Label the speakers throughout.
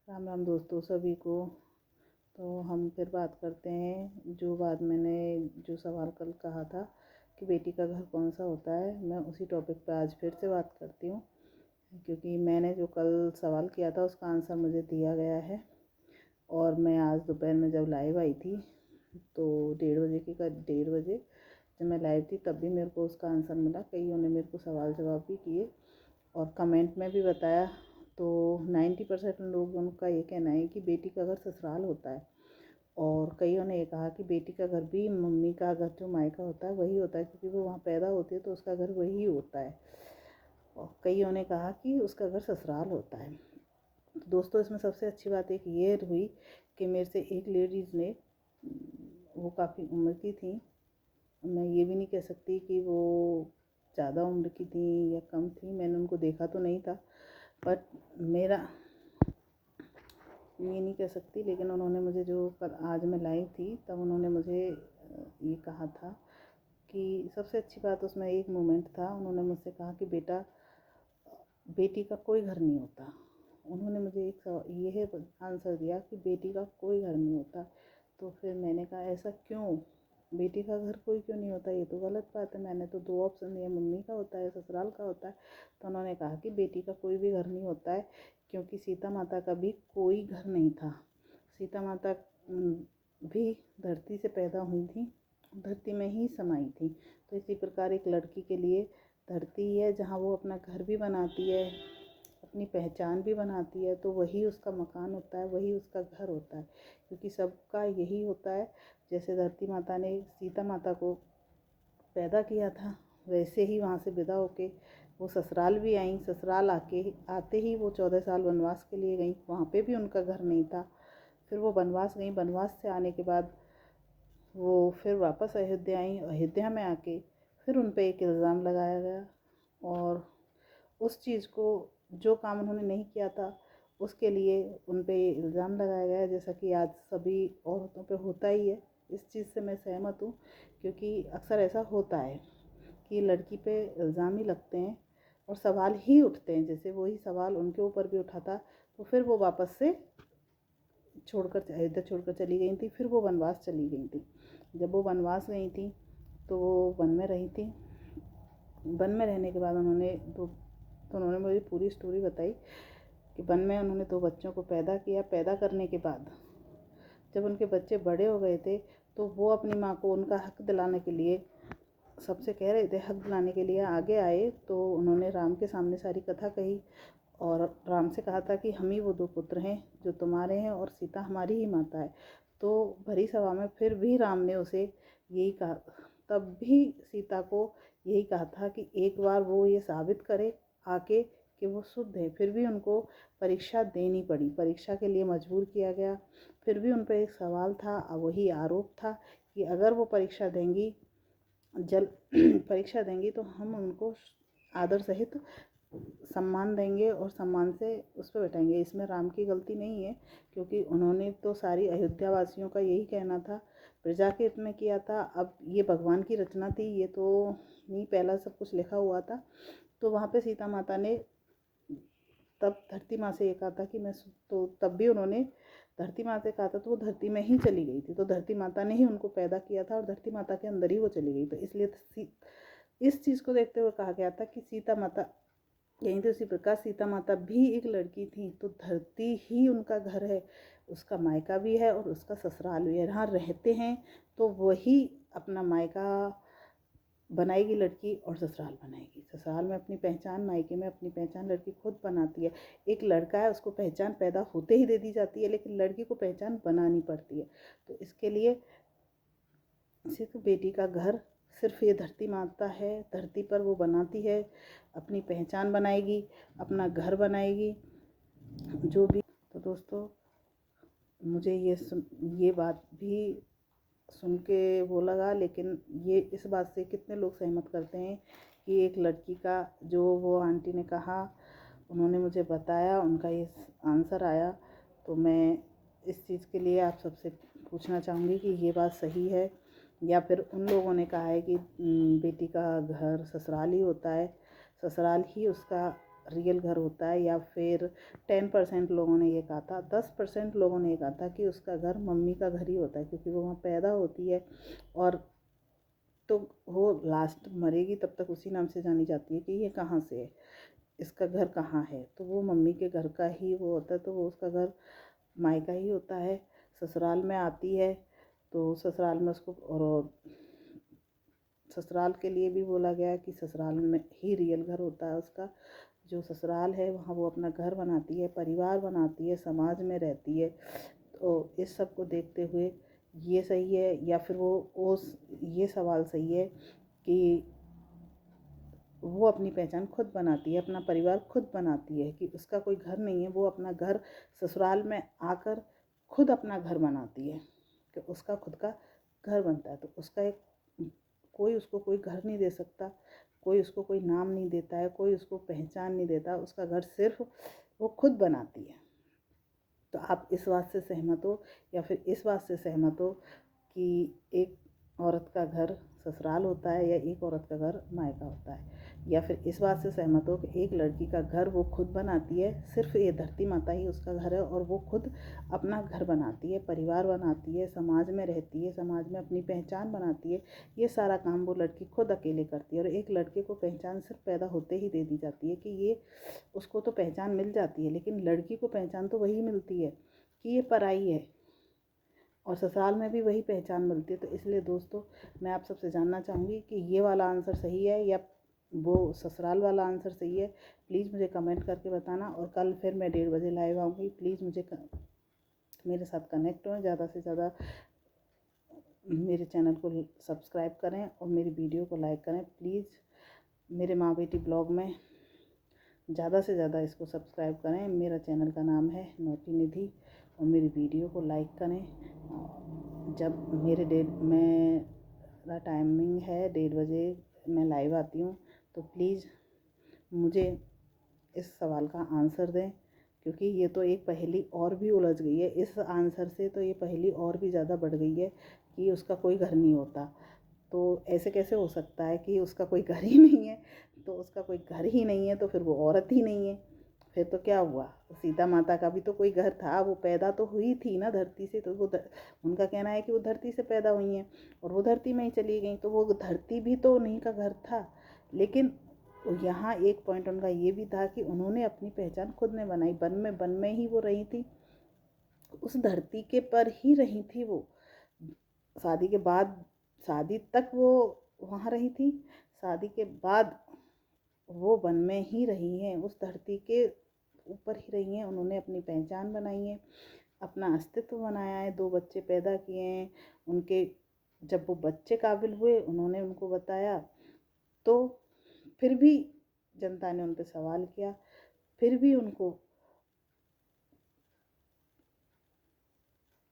Speaker 1: राम राम दोस्तों सभी को। तो हम फिर बात करते हैं जो बात मैंने जो सवाल कल कहा था कि बेटी का घर कौन सा होता है, मैं उसी टॉपिक पर आज फिर से बात करती हूँ। क्योंकि मैंने जो कल सवाल किया था उसका आंसर मुझे दिया गया है और मैं आज दोपहर में जब लाइव आई थी तो 1:30 बजे जब मैं लाइव थी तब भी मेरे को उसका आंसर मिला। कईयों ने मेरे को सवाल जवाब भी किए और कमेंट में भी बताया। तो 90% लोगों का ये कहना है कि बेटी का घर ससुराल होता है और कईयों ने ये कहा कि बेटी का घर भी मम्मी का घर जो मायका होता है वही होता है, क्योंकि वो वहाँ पैदा होती है तो उसका घर वही होता है। और कईयों ने कहा कि उसका घर ससुराल होता है। तो दोस्तों इसमें सबसे अच्छी बात एक ये हुई कि मेरे से एक लेडीज़ ने, वो काफ़ी उम्र की थी, मैं ये भी नहीं कह सकती कि वो ज़्यादा उम्र की थी या कम थी, मैंने उनको देखा तो नहीं था, बट मेरा ये नहीं कह सकती। लेकिन उन्होंने मुझे जो आज मैं लाइव थी तब उन्होंने मुझे ये कहा था कि सबसे अच्छी बात उसमें एक मोमेंट था। उन्होंने मुझसे कहा कि बेटा, बेटी का कोई घर नहीं होता। उन्होंने मुझे एक ये आंसर दिया कि बेटी का कोई घर नहीं होता। तो फिर मैंने कहा ऐसा क्यों, बेटी का घर कोई क्यों नहीं होता, ये तो गलत बात है। मैंने तो 2 ऑप्शन दिए, मम्मी का होता है, ससुराल का होता है। तो उन्होंने कहा कि बेटी का कोई भी घर नहीं होता है, क्योंकि सीता माता का भी कोई घर नहीं था। सीता माता भी धरती से पैदा हुई थी, धरती में ही समाई थी। तो इसी प्रकार एक लड़की के लिए धरती है जहाँ वो अपना घर भी बनाती है, अपनी पहचान भी बनाती है, तो वही उसका मकान होता है, वही उसका घर होता है। क्योंकि सबका यही होता है, जैसे धरती माता ने सीता माता को पैदा किया था वैसे ही वहाँ से विदा होके वो ससुराल भी आई। ससुराल आते ही वो 14 साल वनवास के लिए गई, वहाँ पे भी उनका घर नहीं था। फिर वो वनवास गई, वनवास से आने के बाद वो फिर वापस अयोध्या आई। अयोध्या में आके फिर उन पे एक इल्ज़ाम लगाया गया और उस चीज़ को, जो काम उन्होंने नहीं किया था उसके लिए उन पे इल्ज़ाम लगाया गया, जैसा कि आज सभी औरतों पे होता ही है। इस चीज़ से मैं सहमत हूँ, क्योंकि अक्सर ऐसा होता है कि लड़की पे इल्ज़ाम ही लगते हैं और सवाल ही उठते हैं। जैसे वही सवाल उनके ऊपर भी उठा था, तो फिर वो वापस से अयोध्या छोड़कर चली गई थी। फिर वो वनवास चली गई थी। जब वो वनवास गई थी तो वो वन में रही थी। वन में रहने के बाद उन्होंने मुझे पूरी स्टोरी बताई कि वन में उन्होंने 2 बच्चों को पैदा किया। पैदा करने के बाद जब उनके बच्चे बड़े हो गए थे तो वो अपनी माँ को उनका हक दिलाने के लिए सबसे कह रहे थे, हक दिलाने के लिए आगे आए। तो उन्होंने राम के सामने सारी कथा कही और राम से कहा था कि हम ही वो 2 पुत्र हैं जो तुम्हारे हैं और सीता हमारी ही माता है। तो भरी सभा में फिर भी राम ने उसे यही कहा, तब भी सीता को यही कहा था कि एक बार वो ये साबित करे आके कि वो शुद्ध है। फिर भी उनको परीक्षा देनी पड़ी, परीक्षा के लिए मजबूर किया गया। फिर भी उन पर एक सवाल था, वही आरोप था कि अगर वो परीक्षा देंगी परीक्षा देंगी तो हम उनको आदर सहित सम्मान देंगे और सम्मान से उस पर बैठाएंगे। इसमें राम की गलती नहीं है, क्योंकि उन्होंने तो सारी अयोध्या वासियों का यही कहना था, प्रजा के हित में किया था। अब ये भगवान की रचना थी, ये तो नहीं पहला सब कुछ लिखा हुआ था। तो वहाँ पे सीता माता ने तब धरती माँ से ये कहा था कि मैं, तो तब भी उन्होंने धरती माँ से कहा था तो वो धरती में ही चली गई थी। तो धरती माता ने ही उनको पैदा किया था और धरती माता के अंदर ही वो चली गई। तो इसलिए इस चीज़ को देखते हुए कहा गया था कि सीता माता यहीं। तो उसी प्रकार सीता माता भी एक लड़की थी, तो धरती ही उनका घर है, उसका मायका भी है और उसका ससुराल भी है। यहाँ रहते हैं तो वही अपना मायका बनाएगी लड़की और ससुराल बनाएगी। ससुराल में अपनी पहचान, मायके में अपनी पहचान लड़की खुद बनाती है। एक लड़का है, उसको पहचान पैदा होते ही दे दी जाती है, लेकिन लड़की को पहचान बनानी पड़ती है। तो इसके लिए सिर्फ बेटी का घर सिर्फ ये धरती माता है, धरती पर वो बनाती है, अपनी पहचान बनाएगी, अपना घर बनाएगी जो भी। तो दोस्तों मुझे ये बात भी सुन के वो लगा, लेकिन ये इस बात से कितने लोग सहमत करते हैं कि एक लड़की का, जो वो आंटी ने कहा, उन्होंने मुझे बताया, उनका ये आंसर आया। तो मैं इस चीज़ के लिए आप सबसे पूछना चाहूँगी कि ये बात सही है या फिर उन लोगों ने कहा है कि बेटी का घर ससुराल ही होता है, ससुराल ही उसका रियल घर होता है, या फिर 10% लोगों ने ये कहा था, 10% लोगों ने ये कहा था कि उसका घर मम्मी का घर ही होता है, क्योंकि वो वहाँ पैदा होती है और तो वो लास्ट मरेगी तब तक उसी नाम से जानी जाती है कि ये कहाँ से है, इसका घर कहाँ है। तो वो मम्मी के घर का ही वो होता है, तो वो उसका घर मायका ही होता है। ससुराल में आती है तो ससुराल में उसको, और ससुराल के लिए भी बोला गया कि ससुराल में ही रियल घर होता है उसका। जो ससुराल है वहाँ वो अपना घर बनाती है, परिवार बनाती है, समाज में रहती है। तो इस सब को देखते हुए ये सही है, या फिर वो ये सवाल सही है कि वो अपनी पहचान खुद बनाती है, अपना परिवार खुद बनाती है, कि उसका कोई घर नहीं है, वो अपना घर ससुराल में आकर खुद अपना घर बनाती है, कि उसका खुद का घर बनता है। तो उसका एक, कोई उसको कोई घर नहीं दे सकता, कोई उसको कोई नाम नहीं देता है, कोई उसको पहचान नहीं देता, उसका घर सिर्फ वो खुद बनाती है। तो आप इस बात से सहमत हो, या फिर इस बात से सहमत हो कि एक औरत का घर ससुराल होता है या एक औरत का घर मायका होता है, या फिर इस बात से सहमत हो कि एक लड़की का घर वो खुद बनाती है, सिर्फ ये धरती माता ही उसका घर है, और वो खुद अपना घर बनाती है, परिवार बनाती है, समाज में रहती है, समाज में अपनी पहचान बनाती है। ये सारा काम वो लड़की खुद अकेले करती है, और एक लड़के को पहचान सिर्फ पैदा होते ही दे दी जाती है कि ये, उसको तो पहचान मिल जाती है, लेकिन लड़की को पहचान तो वही मिलती है कि ये पराई है, और ससुराल में भी वही पहचान मिलती है। तो इसलिए दोस्तों, मैं आप सबसे जानना चाहूँगी कि ये वाला आंसर सही है या वो ससुराल वाला आंसर सही है। प्लीज़ मुझे कमेंट करके बताना, और कल फिर मैं 1:30 लाइव आऊँगी। प्लीज़ मेरे साथ कनेक्ट हों, ज़्यादा से ज़्यादा मेरे चैनल को सब्सक्राइब करें और मेरी वीडियो को लाइक करें। प्लीज़ मेरे माँ बेटी ब्लॉग में ज़्यादा से ज़्यादा इसको सब्सक्राइब करें। मेरा चैनल का नाम है नौटी निधि, और मेरी वीडियो को लाइक करें। जब मेरा टाइमिंग है 1:30 मैं लाइव आती हूँ, तो प्लीज़ मुझे इस सवाल का आंसर दें, क्योंकि ये तो एक पहेली और भी उलझ गई है। इस आंसर से तो ये पहेली और भी ज़्यादा बढ़ गई है कि उसका कोई घर नहीं होता। तो ऐसे कैसे हो सकता है कि उसका कोई घर ही नहीं है? तो उसका कोई घर ही नहीं है तो फिर वो औरत ही नहीं है। फिर तो क्या हुआ? सीता माता का भी तो कोई घर था, वो पैदा तो हुई थी ना धरती से। तो उनका कहना है कि वो धरती से पैदा हुई हैं और वो धरती में ही चली गई, तो वो धरती भी तो उन्हीं का घर था। लेकिन यहाँ एक पॉइंट उनका ये भी था कि उन्होंने अपनी पहचान खुद ने बनाई। वन में ही वो रही थी, उस धरती के पर ही रही थी वो। शादी के बाद, शादी तक वो वहाँ रही थी, शादी के बाद वो वन में ही रही हैं, उस धरती के ऊपर ही रही हैं। उन्होंने अपनी पहचान बनाई है, अपना अस्तित्व बनाया है, 2 बच्चे पैदा किए हैं। उनके जब वो बच्चे काबिल हुए, उन्होंने उनको बताया, तो फिर भी जनता ने उन पर सवाल किया, फिर भी उनको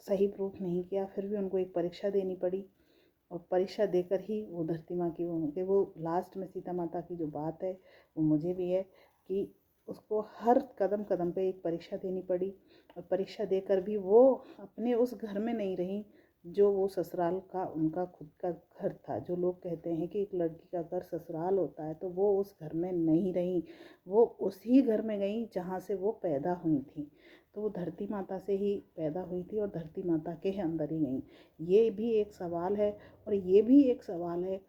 Speaker 1: सही प्रूफ नहीं किया, फिर भी उनको एक परीक्षा देनी पड़ी, और परीक्षा देकर ही वो धरती माँ की वो होंगे। वो लास्ट में सीता माता की जो बात है वो मुझे भी है कि उसको हर कदम कदम पे एक परीक्षा देनी पड़ी, और परीक्षा देकर भी वो अपने उस घर में नहीं रही जो वो ससुराल का उनका खुद का घर था। जो लोग कहते हैं कि एक लड़की का घर ससुराल होता है, तो वो उस घर में नहीं रही, वो उसी घर में गई जहाँ से वो पैदा हुई थी। तो वो धरती माता से ही पैदा हुई थी और धरती माता के अंदर ही गई। ये भी एक सवाल है, और ये भी एक सवाल है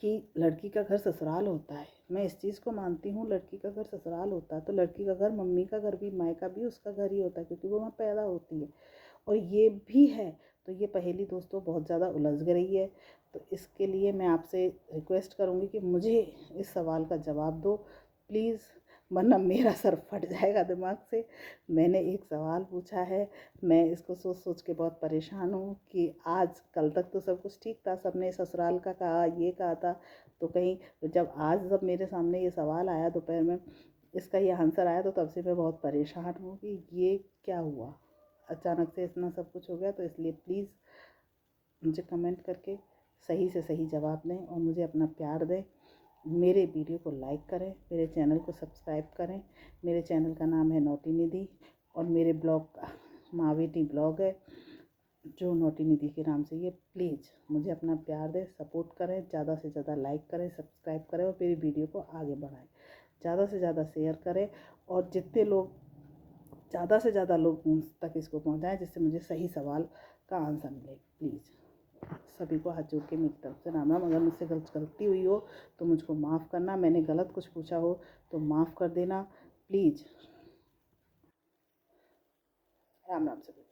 Speaker 1: कि लड़की का घर ससुराल होता है। मैं इस चीज़ को मानती हूँ, लड़की का घर ससुराल होता है, तो लड़की का घर, मम्मी का घर भी, मायका भी उसका घर ही होता है, क्योंकि वो वहाँ पैदा होती है। और ये भी है। तो ये पहेली दोस्तों बहुत ज़्यादा उलझ गई है। तो इसके लिए मैं आपसे रिक्वेस्ट करूँगी कि मुझे इस सवाल का जवाब दो प्लीज़, वरना मेरा सर फट जाएगा दिमाग से। मैंने एक सवाल पूछा है, मैं इसको सोच सोच के बहुत परेशान हूँ कि आज कल तक तो सब कुछ ठीक था, सबने ससुराल का कहा, ये कहा था, तो कहीं जब मेरे सामने ये सवाल आया दोपहर में, इसका ये आंसर आया, तो तब से मैं बहुत परेशान हूँ कि ये क्या हुआ, अचानक से इतना सब कुछ हो गया। तो इसलिए प्लीज़ मुझे कमेंट करके सही से सही जवाब दें और मुझे अपना प्यार दें। मेरे वीडियो को लाइक करें, मेरे चैनल को सब्सक्राइब करें। मेरे चैनल का नाम है नौटी निधि, और मेरे ब्लॉग का माँ बेटी ब्लॉग है जो नौटी निधि के नाम से। ये प्लीज़ मुझे अपना प्यार दें, सपोर्ट करें, ज़्यादा से ज़्यादा लाइक करें, सब्सक्राइब करें और मेरी वीडियो को आगे बढ़ाएं। ज़्यादा से ज़्यादा शेयर करें और जितने लोग ज़्यादा से ज़्यादा लोग तक इसको पहुँचाएँ, जिससे मुझे सही सवाल का आंसर मिले। प्लीज़ सभी को हाथ जोड़ के मेरी तरफ से राम राम। अगर मुझसे गलती हुई हो तो मुझको माफ़ करना, मैंने गलत कुछ पूछा हो तो माफ़ कर देना प्लीज़। राम राम सभी।